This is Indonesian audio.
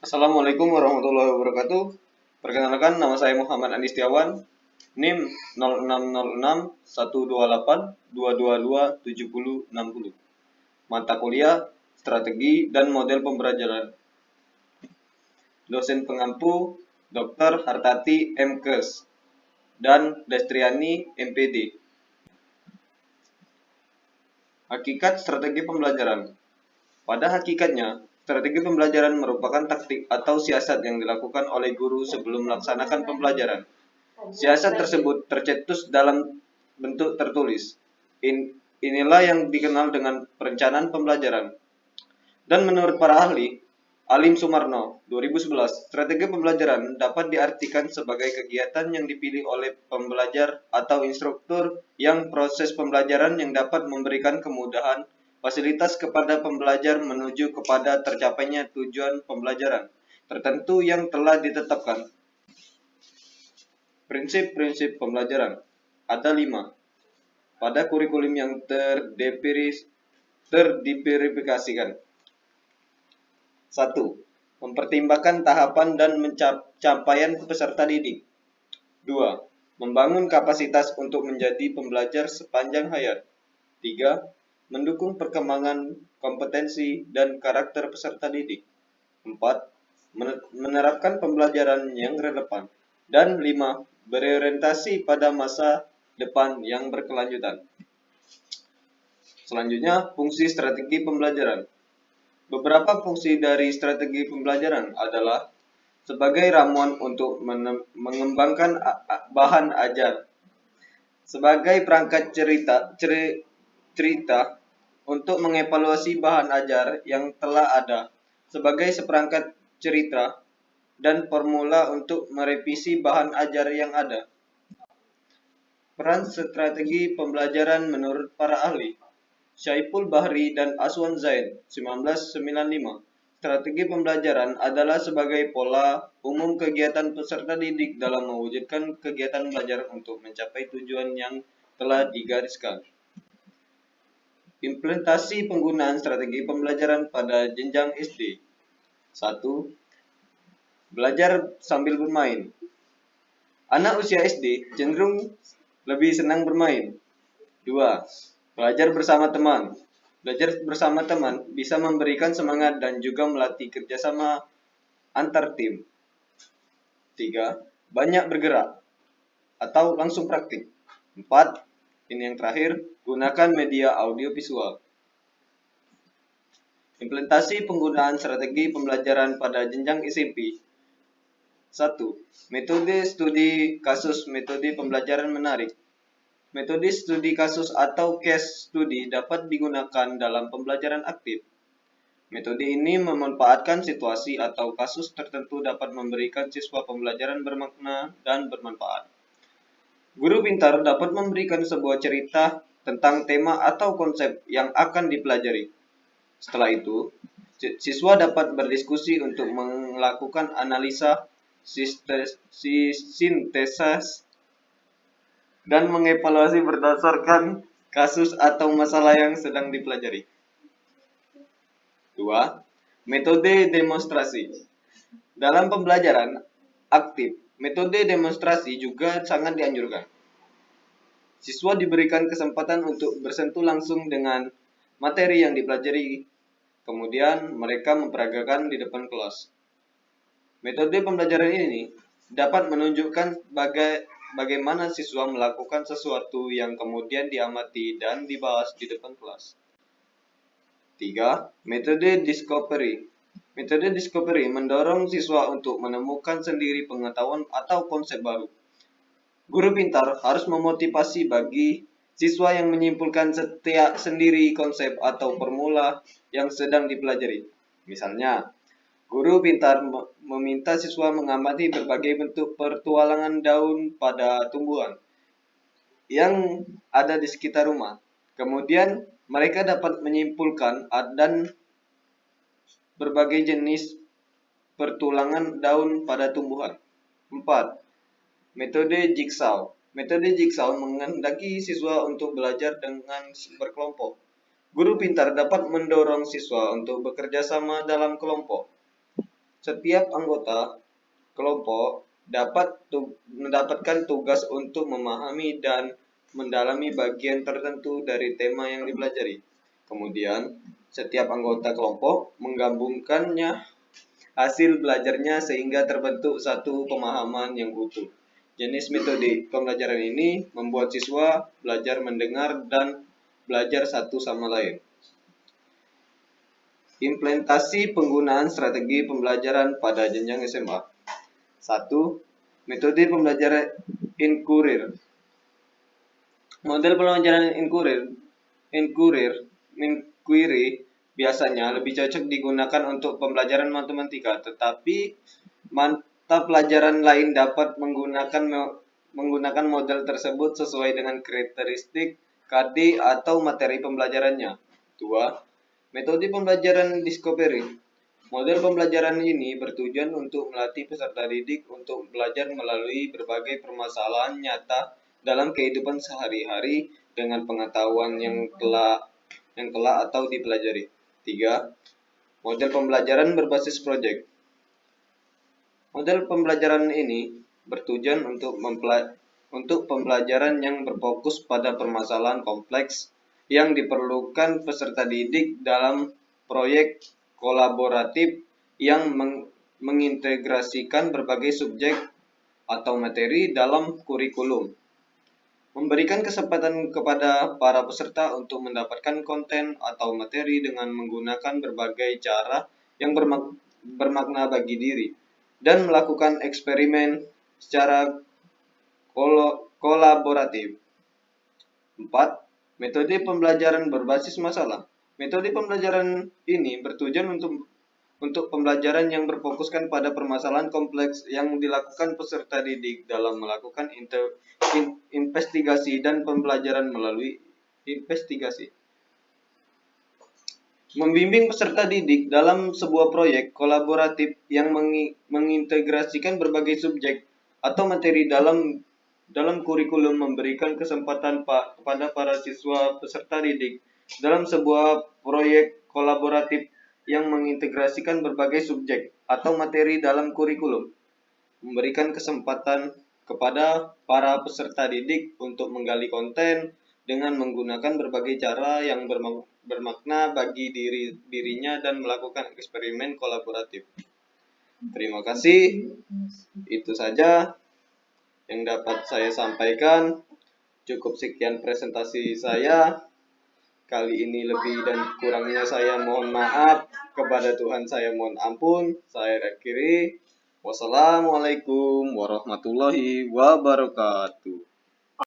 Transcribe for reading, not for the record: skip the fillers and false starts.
Assalamualaikum warahmatullahi wabarakatuh. Perkenalkan, nama saya Muhammad Andi Setiawan, NIM 060612227060. Mata kuliah Strategi dan Model Pembelajaran. Dosen pengampu Dr. Hartati M.Kes dan Destriani MPD. Hakikat strategi pembelajaran. Pada hakikatnya, strategi pembelajaran merupakan taktik atau siasat yang dilakukan oleh guru sebelum melaksanakan pembelajaran. Siasat tersebut tercetus dalam bentuk tertulis. Inilah yang dikenal dengan perencanaan pembelajaran. Dan menurut para ahli, Alim Sumarno, 2011, strategi pembelajaran dapat diartikan sebagai kegiatan yang dipilih oleh pembelajar atau instruktur yang proses pembelajaran yang dapat memberikan kemudahan fasilitas kepada pembelajar menuju kepada tercapainya tujuan pembelajaran tertentu yang telah ditetapkan. Prinsip-prinsip pembelajaran ada 5 pada kurikulum yang terdiverifikasikan. 1. Mempertimbangkan tahapan dan capaian peserta didik. 2. Membangun kapasitas untuk menjadi pembelajar sepanjang hayat. 3. Mendukung perkembangan kompetensi dan karakter peserta didik. 4. Menerapkan pembelajaran yang relevan. Dan 5. Berorientasi pada masa depan yang berkelanjutan. Selanjutnya, fungsi strategi pembelajaran. Beberapa fungsi dari strategi pembelajaran adalah sebagai ramuan untuk mengembangkan bahan ajar, sebagai perangkat cerita untuk mengevaluasi bahan ajar yang telah ada, sebagai seperangkat cerita dan formula untuk merevisi bahan ajar yang ada. Peran strategi pembelajaran menurut para ahli. Syaiful Bahri dan Aswan Zaid, 1995. Strategi pembelajaran adalah sebagai pola umum kegiatan peserta didik dalam mewujudkan kegiatan belajar untuk mencapai tujuan yang telah digariskan. Implementasi penggunaan strategi pembelajaran pada jenjang SD. 1. Belajar sambil bermain. Anak usia SD cenderung lebih senang bermain. 2. Belajar bersama teman. Belajar bersama teman bisa memberikan semangat dan juga melatih kerjasama antar tim. 3. Banyak bergerak atau langsung praktik. 4. Ini yang terakhir, gunakan media audiovisual. Implementasi penggunaan strategi pembelajaran pada jenjang SMP. 1. Metode studi kasus, metode pembelajaran menarik. Metode studi kasus atau case study dapat digunakan dalam pembelajaran aktif. Metode ini memanfaatkan situasi atau kasus tertentu dapat memberikan siswa pembelajaran bermakna dan bermanfaat. Guru pintar dapat memberikan sebuah cerita tentang tema atau konsep yang akan dipelajari. Setelah itu, siswa dapat berdiskusi untuk melakukan analisa, sintesis, dan mengevaluasi berdasarkan kasus atau masalah yang sedang dipelajari. 2. Metode demonstrasi. Dalam pembelajaran aktif, metode demonstrasi juga sangat dianjurkan. Siswa diberikan kesempatan untuk bersentuh langsung dengan materi yang dipelajari, kemudian mereka memperagakan di depan kelas. Metode pembelajaran ini dapat menunjukkan bagaimana siswa melakukan sesuatu yang kemudian diamati dan dibahas di depan kelas. 3. Metode discovery. Metode discovery mendorong siswa untuk menemukan sendiri pengetahuan atau konsep baru. Guru pintar harus memotivasi bagi siswa yang menyimpulkan sendiri konsep atau formula yang sedang dipelajari. Misalnya, guru pintar meminta siswa mengamati berbagai bentuk pertualangan daun pada tumbuhan yang ada di sekitar rumah. Kemudian, mereka dapat menyimpulkan dan berbagai jenis pertualangan daun pada tumbuhan. 4. Metode jigsaw. Metode jigsaw menghendaki siswa untuk belajar dengan berkelompok. Guru pintar dapat mendorong siswa untuk bekerja sama dalam kelompok. Setiap anggota kelompok dapat mendapatkan tugas untuk memahami dan mendalami bagian tertentu dari tema yang dipelajari. Kemudian, setiap anggota kelompok menggabungkannya hasil belajarnya sehingga terbentuk satu pemahaman yang utuh. Jenis metode pembelajaran ini membuat siswa belajar mendengar dan belajar satu sama lain. Implementasi penggunaan strategi pembelajaran pada jenjang SMA. 1. Metode pembelajaran inquiry. Model pembelajaran inquiry biasanya lebih cocok digunakan untuk pembelajaran matematika, tetapi mata pelajaran lain dapat menggunakan model tersebut sesuai dengan karakteristik KD atau materi pembelajarannya. 2. Metode pembelajaran discovery. Model pembelajaran ini bertujuan untuk melatih peserta didik untuk belajar melalui berbagai permasalahan nyata dalam kehidupan sehari-hari dengan pengetahuan yang telah atau dipelajari. 3. Model pembelajaran berbasis proyek. Model pembelajaran ini bertujuan untuk pembelajaran yang berfokus pada permasalahan kompleks yang diperlukan peserta didik dalam proyek kolaboratif yang mengintegrasikan berbagai subjek atau materi dalam kurikulum. Memberikan kesempatan kepada para peserta untuk mendapatkan konten atau materi dengan menggunakan berbagai cara yang bermakna bagi diri dan melakukan eksperimen secara kolaboratif. 4. Metode pembelajaran berbasis masalah. Metode pembelajaran ini bertujuan untuk pembelajaran yang berfokuskan pada permasalahan kompleks yang dilakukan peserta didik dalam melakukan investigasi dan pembelajaran melalui investigasi. Membimbing peserta didik dalam sebuah proyek kolaboratif yang mengintegrasikan berbagai subjek atau materi dalam kurikulum memberikan kesempatan kepada para siswa peserta didik dalam sebuah proyek kolaboratif yang mengintegrasikan berbagai subjek atau materi dalam kurikulum. Memberikan kesempatan kepada para peserta didik untuk menggali konten dengan menggunakan berbagai cara yang bermakna bagi dirinya dan melakukan eksperimen kolaboratif. Terima kasih. Itu saja yang dapat saya sampaikan. Cukup sekian presentasi saya. Kali ini lebih dan kurangnya saya mohon maaf. Kepada Tuhan saya mohon ampun. Saya akhiri. Wassalamualaikum warahmatullahi wabarakatuh.